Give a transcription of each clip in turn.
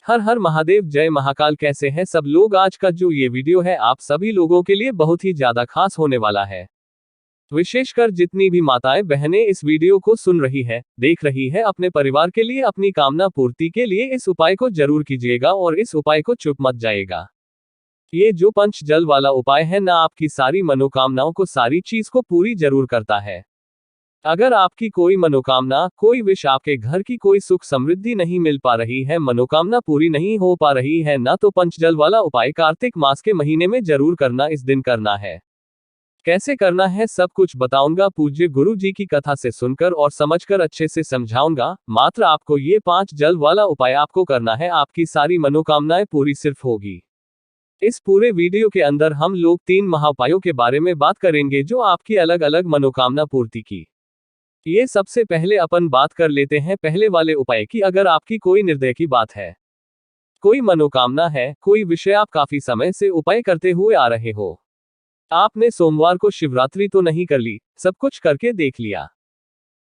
हर हर महादेव, जय महाकाल। कैसे हैं सब लोग। आज का जो ये वीडियो है आप सभी लोगों के लिए बहुत ही ज्यादा खास होने वाला है। विशेषकर जितनी भी माताएं बहनें इस वीडियो को सुन रही है, देख रही है, अपने परिवार के लिए, अपनी कामना पूर्ति के लिए इस उपाय को जरूर कीजिएगा और इस उपाय को चुप मत जाएगा। ये जो पंच जल वाला उपाय है ना, आपकी सारी मनोकामनाओं को, सारी चीज को पूरी जरूर करता है। अगर आपकी कोई मनोकामना, कोई विश, आपके घर की कोई सुख समृद्धि नहीं मिल पा रही है, मनोकामना पूरी नहीं हो पा रही है ना, तो पंचजल वाला उपाय कार्तिक मास के महीने में जरूर करना, इस दिन करना है। कैसे करना है सब कुछ बताऊंगा, पूज्य गुरु जी की कथा से सुनकर और समझकर अच्छे से समझाऊंगा। मात्र आपको ये 5 जल वाला उपाय आपको करना है, आपकी सारी मनोकामनाएं पूरी सिर्फ होगी। इस पूरे वीडियो के अंदर हम लोग 3 महाउपायों के बारे में बात करेंगे जो आपकी अलग अलग मनोकामना पूर्ति की। ये सबसे पहले अपन बात कर लेते हैं पहले वाले उपाय की। अगर आपकी कोई निर्दय की बात है, कोई मनोकामना है, कोई विषय आप काफी समय से उपाय करते हुए आ रहे हो, आपने सोमवार को शिवरात्रि तो नहीं कर ली, सब कुछ करके देख लिया,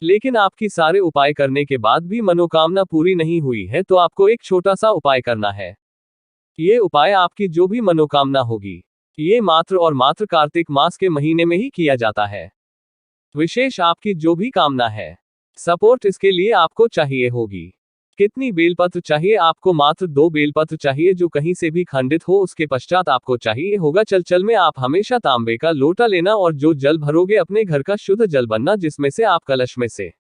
लेकिन आपकी सारे उपाय करने के बाद भी मनोकामना पूरी नहीं हुई है, तो आपको एक छोटा सा उपाय करना है। ये उपाय आपकी जो भी मनोकामना होगी, ये मात्र और मात्र कार्तिक मास के महीने में ही किया जाता है। विशेष आपकी जो भी कामना है, सपोर्ट इसके लिए आपको चाहिए होगी। कितनी बेलपत्र चाहिए आपको? मात्र 2 बेलपत्र चाहिए, जो कहीं से भी खंडित हो। उसके पश्चात आपको चाहिए होगा चल में आप हमेशा तांबे का लोटा लेना और जो जल भरोगे अपने घर का शुद्ध जल बनना, जिसमें से आप कलश में से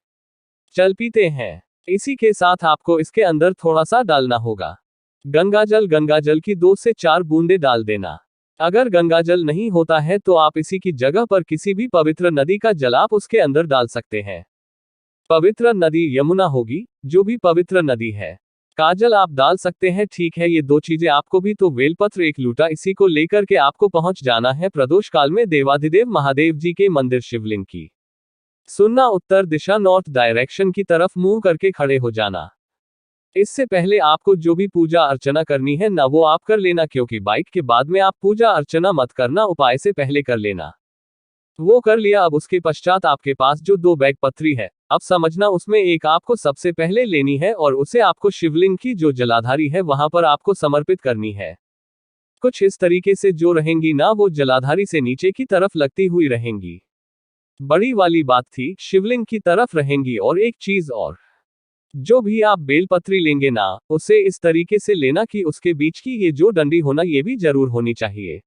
जल पीते हैं। इसी के साथ आपको इसके अंदर थोड़ा सा डालना होगा गंगाजल की 2 से 4 बूंदे डाल देना। अगर गंगाजल नहीं होता है तो आप इसी की जगह पर किसी भी पवित्र नदी का जल आप उसके अंदर डाल सकते हैं। पवित्र नदी यमुना होगी, जो भी पवित्र नदी है, काजल आप डाल सकते हैं। ठीक है, ये 2 चीजें आपको भी तो बेलपत्र 1 लूटा, इसी को लेकर के आपको पहुंच जाना है प्रदोष काल में देवाधिदेव महादेव जी के मंदिर शिवलिंग की। सुनना, उत्तर दिशा नॉर्थ डायरेक्शन की तरफ मुंह करके खड़े हो जाना। इससे पहले आपको जो भी पूजा अर्चना करनी है ना, वो आप कर लेना, क्योंकि बाइक के बाद में आप पूजा अर्चना मत करना, उपाय से पहले कर लेना। वो कर लिया। अब उसके पश्चात आपके पास जो 2 बैग पत्री है, अब समझना उसमें एक आपको सबसे पहले लेनी है और उसे आपको शिवलिंग की जो जलाधारी है वहां पर आपको समर्पित करनी है। कुछ इस तरीके से जो रहेंगी ना, वो जलाधारी से नीचे की तरफ लगती हुई रहेंगी। बड़ी वाली बात थी, शिवलिंग की तरफ रहेंगी। और एक चीज और, जो भी आप बेलपत्री लेंगे ना, उसे इस तरीके से लेना कि उसके बीच की ये जो डंडी होना, ये भी जरूर होनी चाहिए।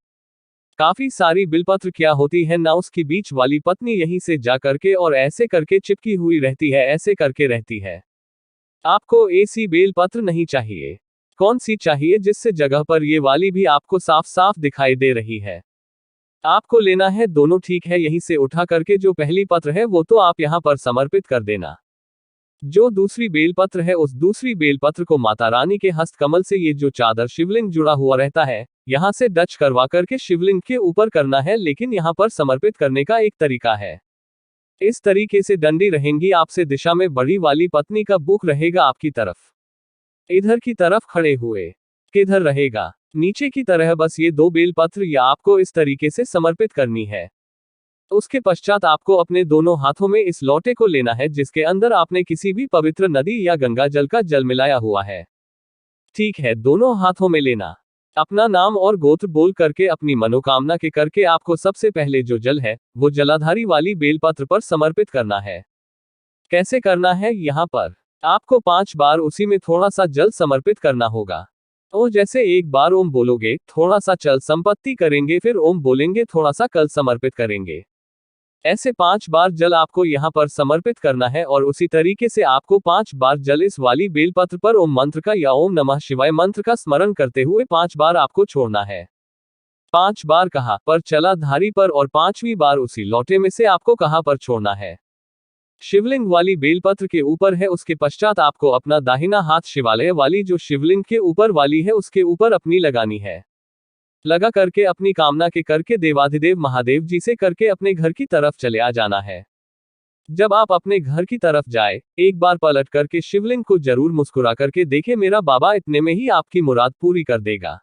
काफी सारी बेलपत्र क्या होती है ना, उसकी बीच वाली पत्नी यहीं से जा करके और ऐसे करके चिपकी हुई रहती है, ऐसे करके रहती है। आपको ऐसी बेलपत्र नहीं चाहिए। कौन सी चाहिए? जिससे जगह पर ये वाली भी आपको साफ साफ दिखाई दे रही है। आपको लेना है दोनों। ठीक है, यहीं से उठा करके जो पहली पत्र है वो तो आप यहां पर समर्पित कर देना। जो दूसरी बेलपत्र है, उस दूसरी बेलपत्र को माता रानी के हस्त कमल से, ये जो चादर शिवलिंग जुड़ा हुआ रहता है, यहां से डच करवा करके शिवलिंग के ऊपर करना है। लेकिन यहां पर समर्पित करने का एक तरीका है। इस तरीके से डंडी रहेंगी आपसे दिशा में, बड़ी वाली पत्नी का बुक रहेगा आपकी तरफ, इधर की तरफ खड़े हुए। किधर रहेगा? नीचे की तरह। बस ये 2 बेलपत्र या आपको इस तरीके से समर्पित करनी है। उसके पश्चात आपको अपने दोनों हाथों में इस लोटे को लेना है, जिसके अंदर आपने किसी भी पवित्र नदी या गंगा जल का जल मिलाया हुआ है। ठीक है, दोनों हाथों में लेना। अपना नाम और गोत्र बोल करके, अपनी मनोकामना के करके, आपको सबसे पहले जो जल है वो जलाधारी वाली बेलपत्र पर समर्पित करना है। कैसे करना है? यहाँ पर आपको 5 बार उसी में थोड़ा सा जल समर्पित करना होगा। ओ, जैसे एक बार ओम बोलोगे, थोड़ा सा चल संपत्ति करेंगे, फिर ओम बोलेंगे, थोड़ा सा कल समर्पित करेंगे। ऐसे 5 बार जल आपको यहाँ पर समर्पित करना है। और उसी तरीके से आपको 5 बार जल इस वाली बेलपत्र पर ओम मंत्र का या ओम नमः शिवाय मंत्र का स्मरण करते हुए 5 बार आपको छोड़ना है। 5 बार कहाँ पर? जलाधारी पर। और 5वीं बार उसी लोटे में से आपको कहाँ पर छोड़ना है? शिवलिंग वाली बेलपत्र के ऊपर है। उसके पश्चात आपको अपना दाहिना हाथ शिवालय वाली जो शिवलिंग के ऊपर वाली है उसके ऊपर अपनी लगानी है। लगा करके अपनी कामना के करके देवाधिदेव महादेव जी से करके अपने घर की तरफ चले आ जाना है। जब आप अपने घर की तरफ जाए, एक बार पलट करके शिवलिंग को जरूर मुस्कुरा करके देखे, मेरा बाबा इतने में ही आपकी मुराद पूरी कर देगा।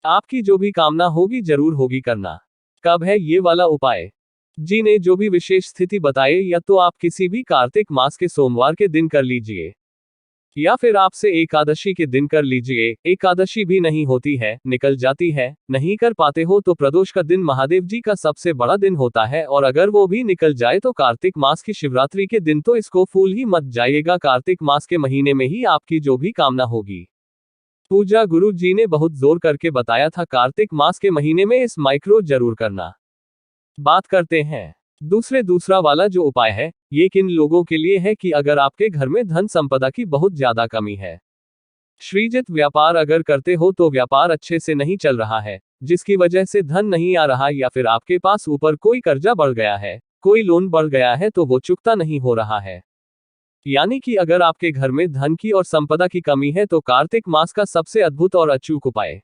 आपकी जो भी कामना होगी जरूर होगी करना। कब है ये वाला उपाय? जी ने जो भी विशेष स्थिति बताए, या तो आप किसी भी कार्तिक मास के सोमवार के दिन कर लीजिए, या फिर आपसे एकादशी के दिन कर लीजिए। एकादशी भी नहीं होती है, निकल जाती है, नहीं कर पाते हो तो प्रदोष का दिन महादेव जी का सबसे बड़ा दिन होता है, और अगर वो भी निकल जाए तो कार्तिक मास की शिवरात्रि के दिन तो इसको फूल ही मत जाइएगा। कार्तिक मास के महीने में ही आपकी जो भी कामना होगी। पूजा गुरु जी ने बहुत जोर करके बताया था, कार्तिक मास के महीने में इस माइक्रो जरूर करना। बात करते हैं दूसरा वाला जो उपाय है, ये किन लोगों के लिए है कि अगर आपके घर में धन संपदा की बहुत ज्यादा कमी है, सृजित व्यापार अगर करते हो तो व्यापार अच्छे से नहीं चल रहा है, जिसकी वजह से धन नहीं आ रहा, या फिर आपके पास ऊपर कोई कर्जा बढ़ गया है, कोई लोन बढ़ गया है तो वो चुकता नहीं हो रहा है। यानी कि अगर आपके घर में धन की और संपदा की कमी है तो कार्तिक मास का सबसे अद्भुत और अचूक उपाय,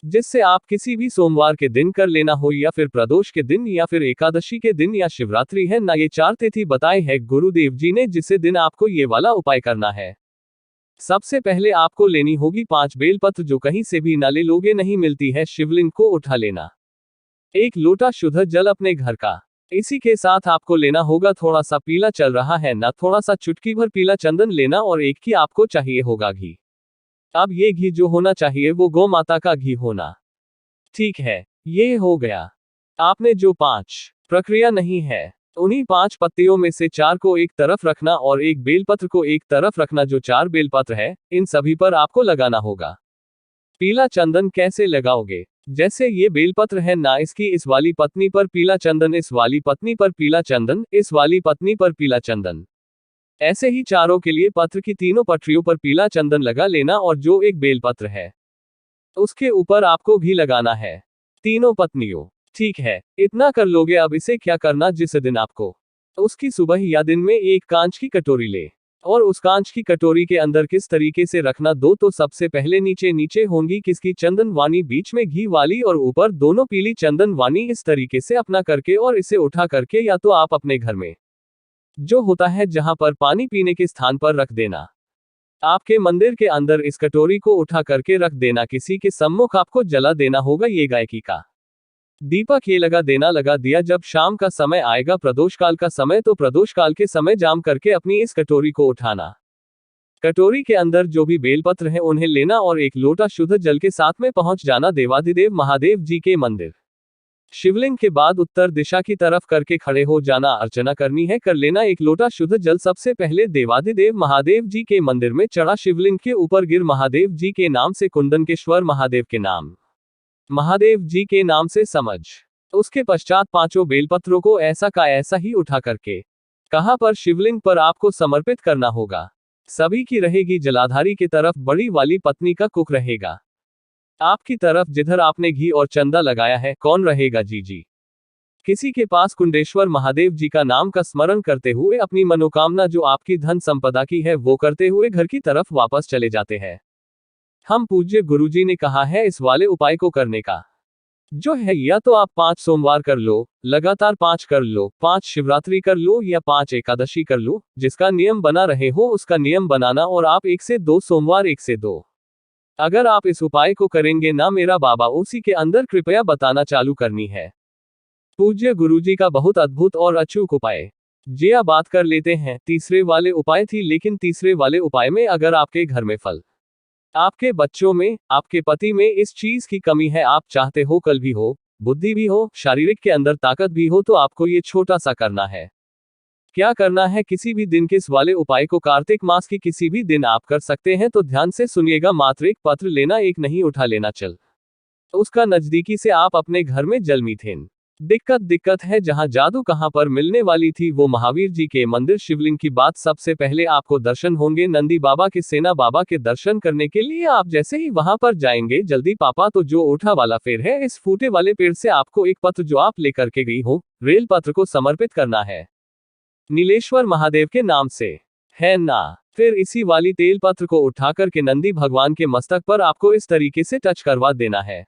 जिससे आप किसी भी सोमवार के दिन कर लेना हो, या फिर प्रदोष के दिन, या फिर एकादशी के दिन, या शिवरात्रि है ना, ये 4 तिथि बताए है गुरुदेव जी ने जिसे दिन आपको ये वाला उपाय करना है। सबसे पहले आपको लेनी होगी 5 बेलपत्र, जो कहीं से भी ना ले लोगे, नहीं मिलती है, शिवलिंग को उठा लेना। 1 लोटा शुद्ध जल अपने घर का। इसी के साथ आपको लेना होगा थोड़ा सा पीला चल रहा है ना, थोड़ा सा चुटकी भर पीला चंदन लेना, और एक ही आपको चाहिए होगा घी। अब ये घी जो होना चाहिए वो गौ माता का घी होना। ठीक है, ये हो गया। आपने जो 5 प्रक्रिया नहीं है, उन्हीं 5 पत्तियों में से 4 को एक तरफ रखना और 1 बेलपत्र को एक तरफ रखना। जो 4 बेलपत्र है, इन सभी पर आपको लगाना होगा पीला चंदन। कैसे लगाओगे? जैसे ये बेलपत्र है ना, इसकी इस वाली पत्नी पर पीला चंदन, इस वाली पत्नी पर पीला चंदन, इस वाली पत्नी पर पीला चंदन, ऐसे ही चारों के लिए पत्र की तीनों पटरियों पर पीला चंदन लगा लेना। और जो एक बेलपत्र है उसके ऊपर आपको घी लगाना है, तीनों पत्नियों। ठीक है, इतना कर लोगे। अब इसे क्या करना, जिस दिन आपको उसकी सुबह या दिन में एक कांच की कटोरी ले, और उस कांच की कटोरी के अंदर किस तरीके से रखना दो, तो सबसे पहले नीचे नीचे होंगी किसकी चंदन वानी, बीच में घी वाली, और ऊपर दोनों पीली चंदन वानी। इस तरीके से अपना करके और इसे उठा करके या तो आप अपने घर में जो होता है जहां पर पानी पीने के स्थान पर रख देना, आपके मंदिर के अंदर इस कटोरी को उठा करके रख देना। किसी के सम्मुख आपको जला देना होगा ये गायकी का दीपक, ये लगा देना। लगा दिया, जब शाम का समय आएगा, प्रदोष काल का समय, तो प्रदोष काल के समय जाम करके अपनी इस कटोरी को उठाना। कटोरी के अंदर जो भी बेलपत्र हैं उन्हें लेना और 1 लोटा शुद्ध जल के साथ में पहुंच जाना देवाधिदेव महादेव जी के मंदिर। शिवलिंग के बाद उत्तर दिशा की तरफ करके खड़े हो जाना। अर्चना करनी है, कर लेना। 1 लोटा शुद्ध जल सबसे पहले देवाधिदेव महादेव जी के मंदिर में चढ़ा, शिवलिंग के ऊपर गिर महादेव जी के नाम से, कुंदनकेश्वर महादेव के नाम, महादेव जी के नाम से समझ। उसके पश्चात 5 बेलपत्रों को ऐसा का ऐसा ही उठा करके कहां पर शिवलिंग पर आपको समर्पित करना होगा। सभी की रहेगी जलाधारी की तरफ, बड़ी वाली पत्नी का कुक रहेगा आपकी तरफ, जिधर आपने घी और चंदा लगाया है। कौन रहेगा? जी। किसी के पास कुंडेश्वर महादेव जी का नाम का स्मरण करते हुए अपनी मनोकामना जो आपकी धन संपदा की है वो करते हुए घर की तरफ वापस चले जाते हैं। हम पूज्य गुरुजी ने कहा है इस वाले उपाय को करने का जो है, या तो आप 5 सोमवार कर लो, लगातार 5 कर लो, 5 शिवरात्रि कर लो, या 5 एकादशी कर लो। जिसका नियम बना रहे हो उसका नियम बनाना, और आप 1 से 2 सोमवार, 1 से 2 अगर आप इस उपाय को करेंगे ना, मेरा बाबा उसी के अंदर कृपया बताना चालू करनी है। पूज्य गुरुजी का बहुत अद्भुत और अचूक उपाय। जिया बात कर लेते हैं तीसरे वाले उपाय थी, लेकिन तीसरे वाले उपाय में अगर आपके घर में फल, आपके बच्चों में, आपके पति में इस चीज की कमी है, आप चाहते हो कल भी हो, बुद्धि भी हो, शारीरिक के अंदर ताकत भी हो, तो आपको ये छोटा सा करना है। क्या करना है? किसी भी दिन किस वाले उपाय को कार्तिक मास की किसी भी दिन आप कर सकते हैं, तो ध्यान से सुनिएगा। मात्र 1 पत्र लेना, 1 नहीं उठा लेना चल। उसका नजदीकी से आप अपने घर में जल मीथेन। दिक्कत है जहां जादू कहां पर मिलने वाली थी, वो महावीर जी के मंदिर शिवलिंग की बात। सबसे पहले आपको दर्शन होंगे नंदी बाबा के, सेना बाबा के दर्शन करने के लिए आप जैसे ही वहां पर जाएंगे, जल्दी पापा तो जो उठा वाला पेड़ है, इस फूटे वाले पेड़ से आपको 1 पत्र जो आप लेकर के गई हो, रेल पत्र को समर्पित करना है नीलेश्वर महादेव के नाम से, है ना। फिर इसी वाली तेल पत्र को उठाकर के नंदी भगवान के मस्तक पर आपको इस तरीके से टच करवा देना है।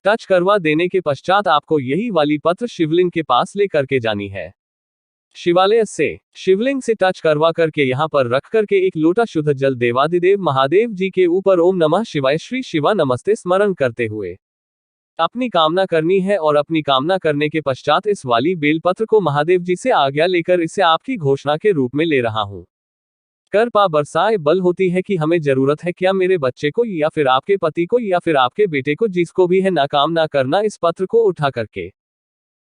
टच करवा देने के पश्चात आपको यही वाली पत्र शिवलिंग के पास ले करके जानी है। शिवालय से शिवलिंग से टच करवा करके यहां पर रख करके 1 लोटा शुद्ध जल देवाधिदेव महादेव जी के ऊपर ओम नमः शिवाय, श्री शिवा नमस्ते स्मरण करते हुए अपनी कामना करनी है। और अपनी कामना करने के पश्चात इस वाली बेलपत्र को महादेव जी से आज्ञा लेकर इसे आपकी घोषणा के रूप में ले रहा हूं, कर पा बरसाए बल होती है कि हमें जरूरत है क्या मेरे बच्चे को या फिर आपके पति को या फिर आपके बेटे को जिसको भी है नाकाम ना करना इस पत्र को उठा करके।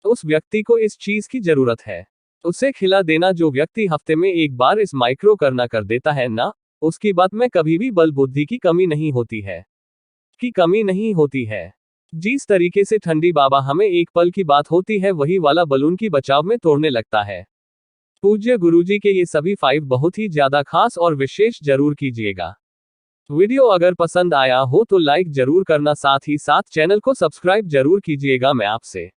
उस व्यक्ति को इस चीज की जरूरत है, उसे खिला देना। जो व्यक्ति हफ्ते में एक बार इस माइक्रो करना कर देता है ना, उसकी बात में कभी भी बल बुद्धि की कमी नहीं होती है। जिस तरीके से ठंडी बाबा हमें एक पल की बात होती है वही वाला बलून की बचाव में तोड़ने लगता है। पूज्य गुरुजी के ये सभी 5 बहुत ही ज्यादा खास और विशेष जरूर कीजिएगा। वीडियो अगर पसंद आया हो तो लाइक जरूर करना, साथ ही साथ चैनल को सब्सक्राइब जरूर कीजिएगा। मैं आपसे